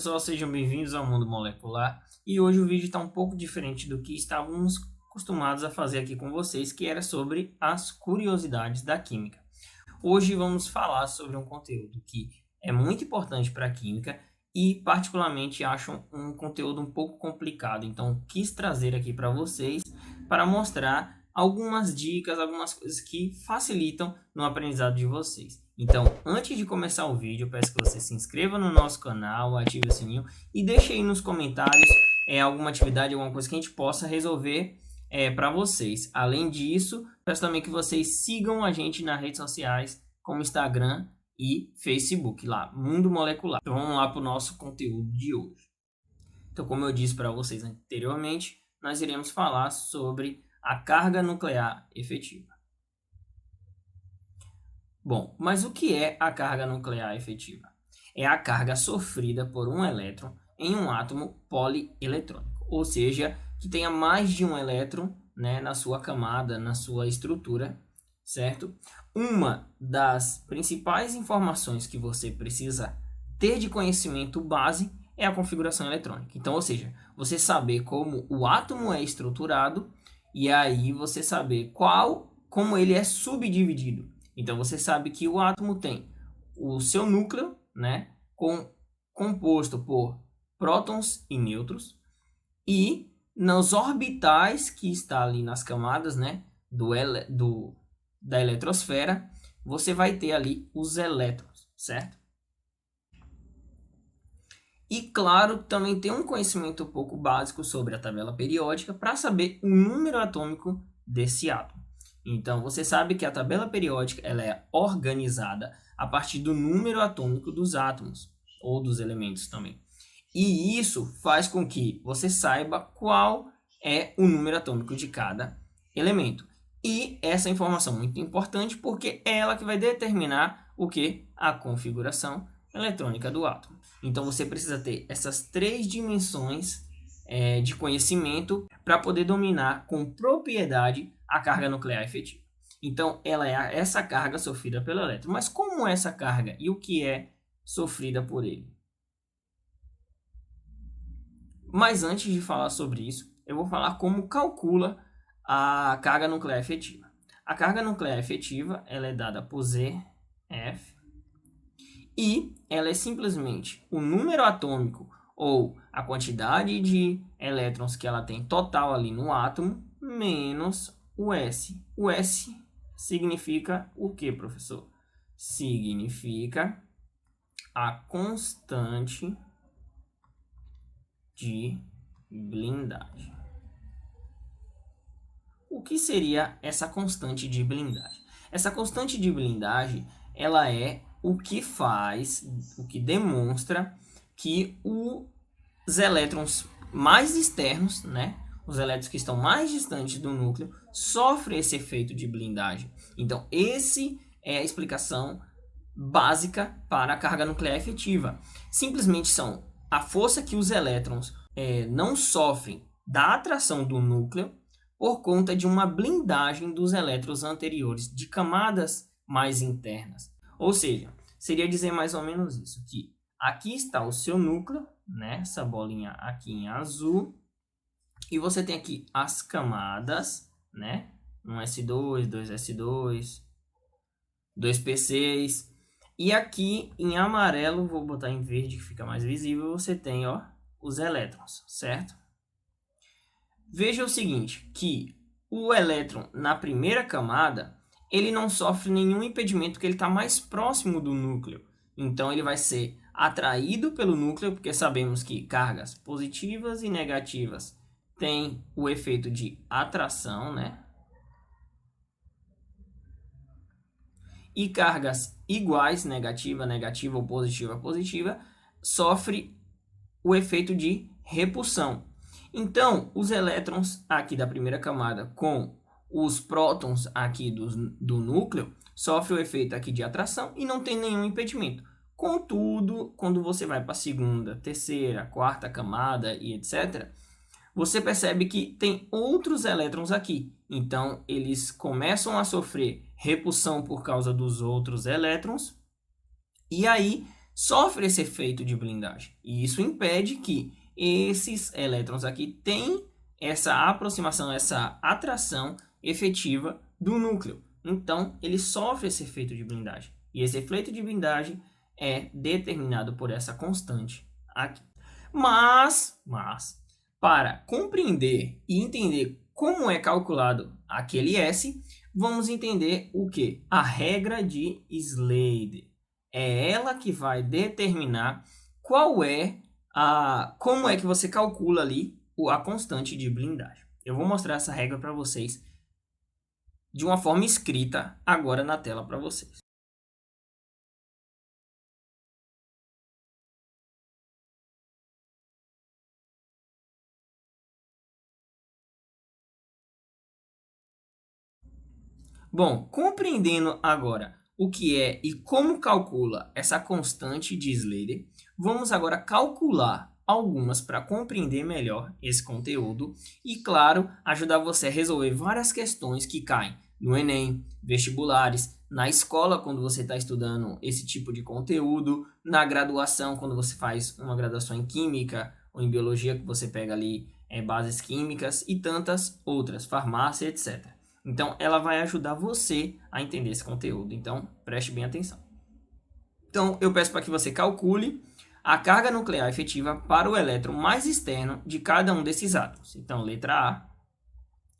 Pessoal, sejam bem-vindos ao Mundo Molecular e hoje o vídeo está um pouco diferente do que estávamos acostumados a fazer aqui com vocês, que era sobre as curiosidades da química. Hoje vamos falar sobre um conteúdo que é muito importante para a química e particularmente acho um conteúdo um pouco complicado, então quis trazer aqui para vocês para mostrar algumas dicas, algumas coisas que facilitam no aprendizado de vocês. Então, antes de começar o vídeo, eu peço que você se inscreva no nosso canal, ative o sininho e deixe aí nos comentários alguma atividade, alguma coisa que a gente possa resolver para vocês. Além disso, peço também que vocês sigam a gente nas redes sociais, como Instagram e Facebook, lá, Mundo Molecular. Então, vamos lá para o nosso conteúdo de hoje. Então, como eu disse para vocês anteriormente, nós iremos falar sobre a carga nuclear efetiva. Bom, mas o que é a carga nuclear efetiva? É a carga sofrida por um elétron em um átomo polieletrônico, ou seja, que tenha mais de um elétron, né, na sua camada, na sua estrutura, certo? Uma das principais informações que você precisa ter de conhecimento base é a configuração eletrônica. Então, ou seja, você saber como o átomo é estruturado e aí você saber como ele é subdividido. Então, você sabe que o átomo tem o seu núcleo, né, composto por prótons e nêutrons, e nos orbitais que está ali nas camadas, né, da eletrosfera, você vai ter ali os elétrons, certo? E, claro, também tem um conhecimento um pouco básico sobre a tabela periódica para saber o número atômico desse átomo. Então, você sabe que a tabela periódica ela é organizada a partir do número atômico dos átomos, ou dos elementos também. E isso faz com que você saiba qual é o número atômico de cada elemento. E essa informação é muito importante porque é ela que vai determinar o que? A configuração eletrônica do átomo. Então, você precisa ter essas três dimensões de conhecimento para poder dominar com propriedade a carga nuclear efetiva. Então, ela é essa carga sofrida pelo elétron. Mas como é essa carga e o que é sofrida por ele? Mas antes de falar sobre isso, eu vou falar como calcula a carga nuclear efetiva. A carga nuclear efetiva ela é dada por ZF e ela é simplesmente o número atômico ou a quantidade de elétrons que ela tem total ali no átomo menos o S. O S significa o que, professor? Significa a constante de blindagem. O que seria essa constante de blindagem? Essa constante de blindagem, ela é o que faz, o que demonstra que os elétrons mais externos, né, os elétrons que estão mais distantes do núcleo, sofrem esse efeito de blindagem. Então, esse é a explicação básica para a carga nuclear efetiva. Simplesmente são a força que os elétrons não sofrem da atração do núcleo por conta de uma blindagem dos elétrons anteriores, de camadas mais internas. Ou seja, seria dizer mais ou menos isso, que aqui está o seu núcleo, né? Essa bolinha aqui em azul, e você tem aqui as camadas, né? Um S2, 2S2, 2P6, e aqui em amarelo, vou botar em verde que fica mais visível, você tem, ó, os elétrons, certo? Veja o seguinte, que o elétron na primeira camada, ele não sofre nenhum impedimento porque ele está mais próximo do núcleo. Então, ele vai ser atraído pelo núcleo, porque sabemos que cargas positivas e negativas têm o efeito de atração, né? E cargas iguais, negativa, negativa ou positiva, positiva, sofre o efeito de repulsão. Então, os elétrons aqui da primeira camada com os prótons aqui do núcleo sofrem o efeito aqui de atração e não tem nenhum impedimento. Contudo, quando você vai para a segunda, terceira, quarta camada e etc., você percebe que tem outros elétrons aqui. Então, eles começam a sofrer repulsão por causa dos outros elétrons. E aí, sofre esse efeito de blindagem. E isso impede que esses elétrons aqui tenham essa aproximação, essa atração efetiva do núcleo. Então, ele sofre esse efeito de blindagem. E esse efeito de blindagem é determinado por essa constante aqui. Mas para compreender e entender como é calculado aquele S, vamos entender o que? A regra de Slade. É ela que vai determinar como é que você calcula ali a constante de blindagem. Eu vou mostrar essa regra para vocês de uma forma escrita agora na tela para vocês. Bom, compreendendo agora o que é e como calcula essa constante de Slade, vamos agora calcular algumas para compreender melhor esse conteúdo e, claro, ajudar você a resolver várias questões que caem no Enem, vestibulares, na escola quando você está estudando esse tipo de conteúdo, na graduação quando você faz uma graduação em Química ou em Biologia que você pega ali bases químicas e tantas outras, farmácia, etc. Então, ela vai ajudar você a entender esse conteúdo. Então, preste bem atenção. Então, eu peço para que você calcule a carga nuclear efetiva para o elétron mais externo de cada um desses átomos. Então, letra A,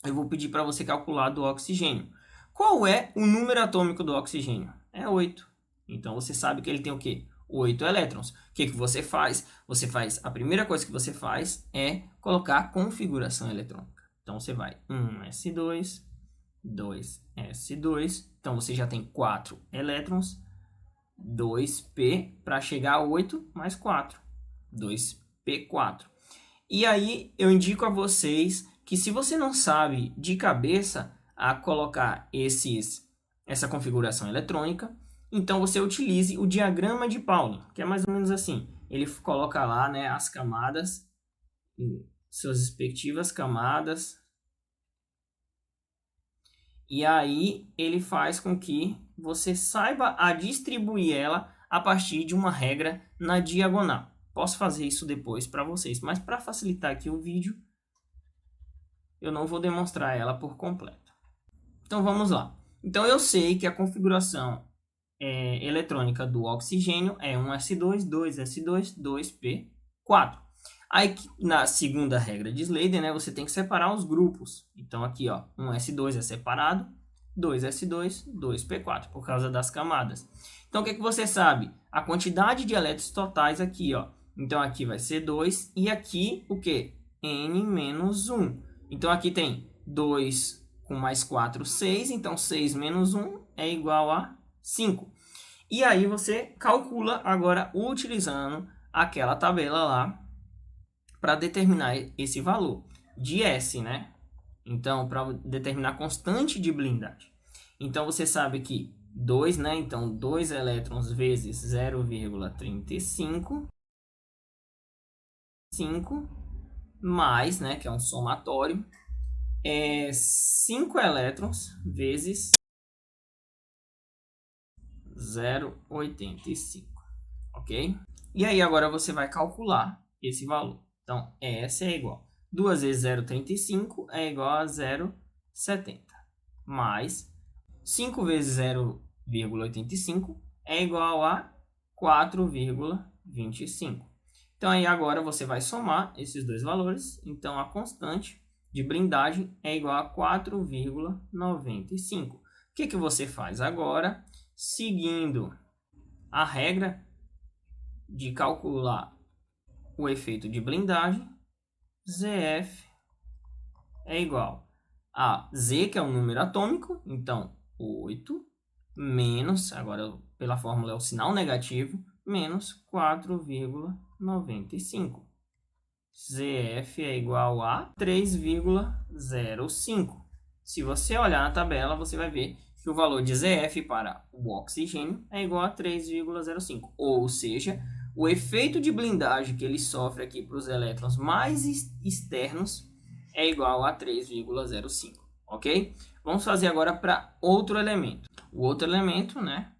eu vou pedir para você calcular do oxigênio. Qual é o número atômico do oxigênio? É 8. Então, você sabe que ele tem o quê? 8 elétrons. O que você faz? A primeira coisa que você faz é colocar a configuração eletrônica. Então, você vai 1s2, 2s2, então você já tem 4 elétrons, 2p para chegar a 8 mais 4, 2p4. E aí eu indico a vocês que se você não sabe de cabeça a colocar essa configuração eletrônica, então você utilize o diagrama de Pauling, que é mais ou menos assim. Ele coloca lá, né, as camadas, suas respectivas camadas. E aí ele faz com que você saiba a distribuir ela a partir de uma regra na diagonal. Posso fazer isso depois para vocês, mas para facilitar aqui o vídeo, eu não vou demonstrar ela por completo. Então vamos lá. Então eu sei que a configuração eletrônica do oxigênio é 1s2, 2s2, 2p4. Aí, na segunda regra de Slade, né, você tem que separar os grupos. Então, aqui, ó, 1s2 é separado, 2s2, 2p4, por causa das camadas. Então, o que você sabe? A quantidade de elétrons totais aqui, ó. Então, aqui vai ser 2 e aqui, o quê? N menos 1. Então, aqui tem 2 com mais 4, 6. Então, 6 menos 1 é igual a 5. E aí, você calcula agora utilizando aquela tabela lá, para determinar esse valor de S, né? Então, para determinar a constante de blindagem. Então, você sabe que 2, né? Então, 2 elétrons vezes 0,35, 5, mais, né? Que é um somatório, 5 elétrons vezes 0,85, ok? E aí, agora você vai calcular esse valor. Então, S é igual. 2 vezes 0,35 é igual a 0,70. Mais 5 vezes 0,85 é igual a 4,25. Então, aí agora você vai somar esses dois valores. Então, a constante de blindagem é igual a 4,95. O que você faz agora? Seguindo a regra de calcular o efeito de blindagem, ZF é igual a Z, que é um número atômico, então 8, menos, agora pela fórmula é o sinal negativo, menos 4,95. ZF é igual a 3,05. Se você olhar na tabela, você vai ver que o valor de ZF para o oxigênio é igual a 3,05, ou seja, o efeito de blindagem que ele sofre aqui para os elétrons mais externos é igual a 3,05, ok? Vamos fazer agora para outro elemento. O outro elemento, né,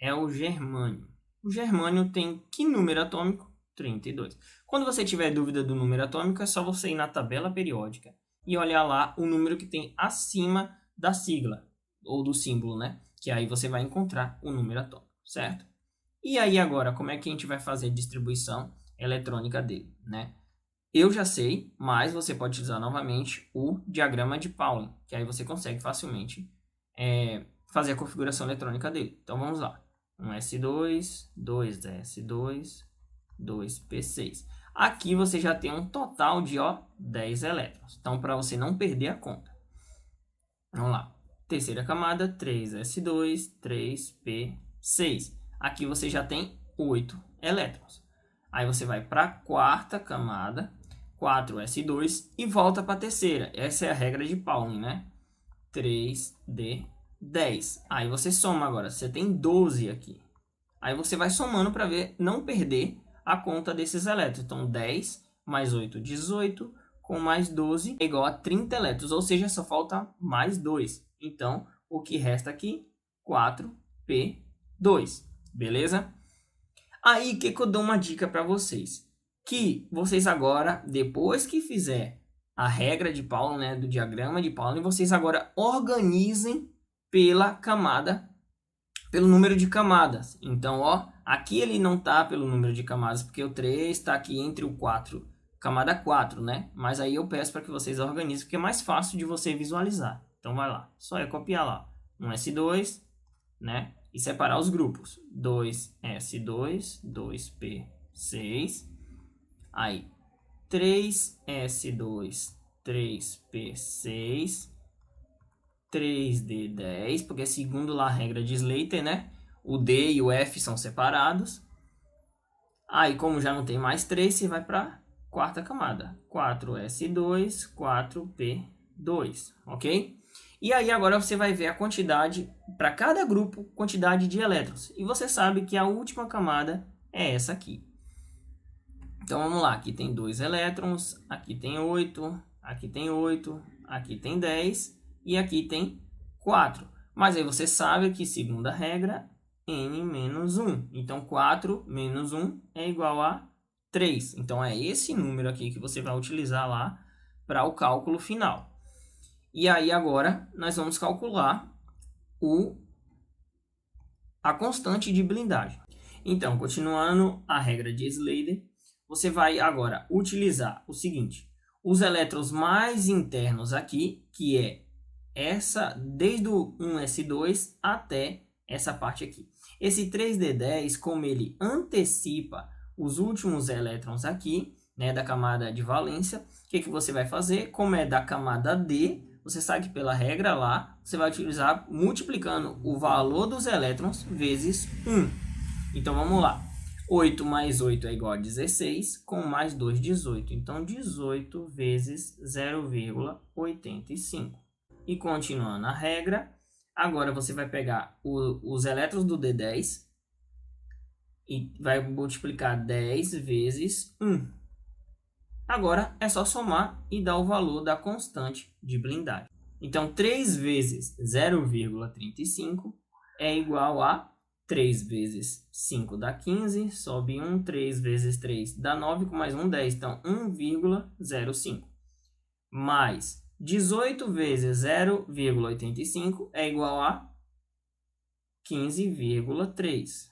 é o germânio. O germânio tem que número atômico? 32. Quando você tiver dúvida do número atômico, é só você ir na tabela periódica e olhar lá o número que tem acima da sigla, ou do símbolo, né? Que aí você vai encontrar o número atômico, certo? E aí agora, como é que a gente vai fazer a distribuição eletrônica dele, né? Eu já sei, mas você pode utilizar novamente o diagrama de Pauling, que aí você consegue facilmente fazer a configuração eletrônica dele. Então vamos lá. 1s2, 2s2, 2p6. Aqui você já tem um total de 10 elétrons. Então, para você não perder a conta. Vamos lá. Terceira camada, 3s2, 3p6. Aqui você já tem 8 elétrons. Aí você vai para a quarta camada, 4s2 e volta para a terceira. Essa é a regra de Pauling, né? 3d10. Aí você soma agora, você tem 12 aqui. Aí você vai somando para ver não perder a conta desses elétrons. Então 10 mais 8, 18, com mais 12 é igual a 30 elétrons, ou seja, só falta mais 2. Então o que resta aqui? 4p2, beleza? Aí que eu dou uma dica para vocês, que vocês agora, depois que fizer a regra de Pauling, né, do diagrama de Pauling, vocês agora organizem pela camada, pelo número de camadas. Então, aqui ele não tá pelo número de camadas, porque o 3 está aqui entre o 4, camada 4, né? Mas aí eu peço para que vocês organizem, porque é mais fácil de você visualizar. Então, vai lá, só é copiar lá, 1s2, né? E separar os grupos. 2s2, 2p6. Aí, 3s2, 3p6. 3d10, porque segundo lá a regra de Slater, né? O D e o F são separados. Aí, como já não tem mais 3, você vai para a quarta camada. 4s2, 4p2, ok? E aí agora você vai ver a quantidade, para cada grupo, quantidade de elétrons. E você sabe que a última camada é essa aqui. Então vamos lá, aqui tem 2 elétrons, aqui tem 8, aqui tem 8, aqui tem 10 e aqui tem 4. Mas aí você sabe que, segundo a regra, n menos 1. Então 4 menos 1 é igual a 3. Então é esse número aqui que você vai utilizar lá para o cálculo final. E aí agora nós vamos calcular a constante de blindagem. Então, continuando a regra de Slater, você vai agora utilizar o seguinte: os elétrons mais internos aqui, que é essa, desde o 1s2 até essa parte aqui. Esse 3d10, como ele antecipa os últimos elétrons aqui, né, da camada de valência, o que você vai fazer? Como é da camada D, você sabe que pela regra lá, você vai utilizar multiplicando o valor dos elétrons vezes 1. Então vamos lá. 8 mais 8 é igual a 16, com mais 2, 18. Então 18 vezes 0,85. E continuando a regra, agora você vai pegar os elétrons do D10 e vai multiplicar 10 vezes 1. Agora é só somar e dar o valor da constante de blindagem. Então 3 vezes 0,35 é igual a 3 vezes 5 dá 15, sobe 1, 3 vezes 3 dá 9, com mais 1, 10. Então 1,05. Mais 18 vezes 0,85 é igual a 15,3.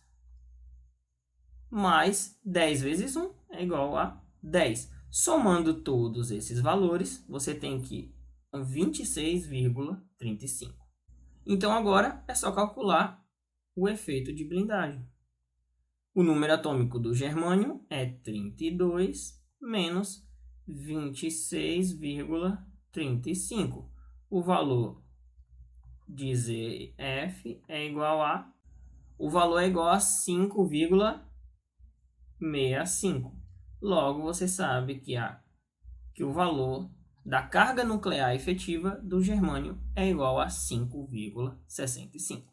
Mais 10 vezes 1 é igual a 10. Somando todos esses valores, você tem que 26,35. Então agora é só calcular o efeito de blindagem. O número atômico do germânio é 32 menos 26,35. O valor de ZF é igual a... O valor é igual a 5,65. Logo, você sabe que o valor da carga nuclear efetiva do germânio é igual a 5,65.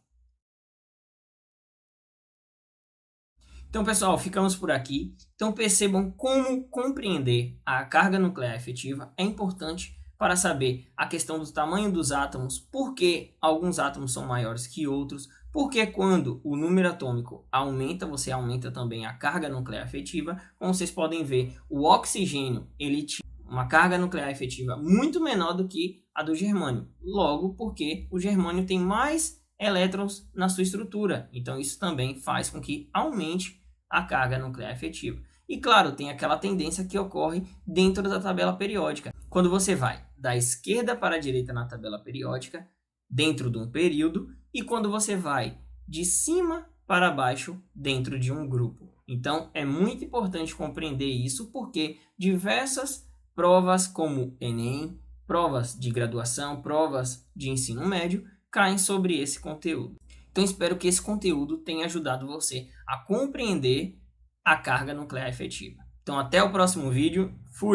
Então, pessoal, ficamos por aqui. Então, percebam como compreender a carga nuclear efetiva é importante para saber a questão do tamanho dos átomos, por que alguns átomos são maiores que outros, Porque quando o número atômico aumenta, você aumenta também a carga nuclear efetiva. Como vocês podem ver, o oxigênio ele tinha uma carga nuclear efetiva muito menor do que a do germânio. Logo, porque o germânio tem mais elétrons na sua estrutura. Então, isso também faz com que aumente a carga nuclear efetiva. E, claro, tem aquela tendência que ocorre dentro da tabela periódica. Quando você vai da esquerda para a direita na tabela periódica, dentro de um período, e quando você vai de cima para baixo dentro de um grupo. Então, é muito importante compreender isso, porque diversas provas como Enem, provas de graduação, provas de ensino médio, caem sobre esse conteúdo. Então, espero que esse conteúdo tenha ajudado você a compreender a carga nuclear efetiva. Então, até o próximo vídeo. Fui!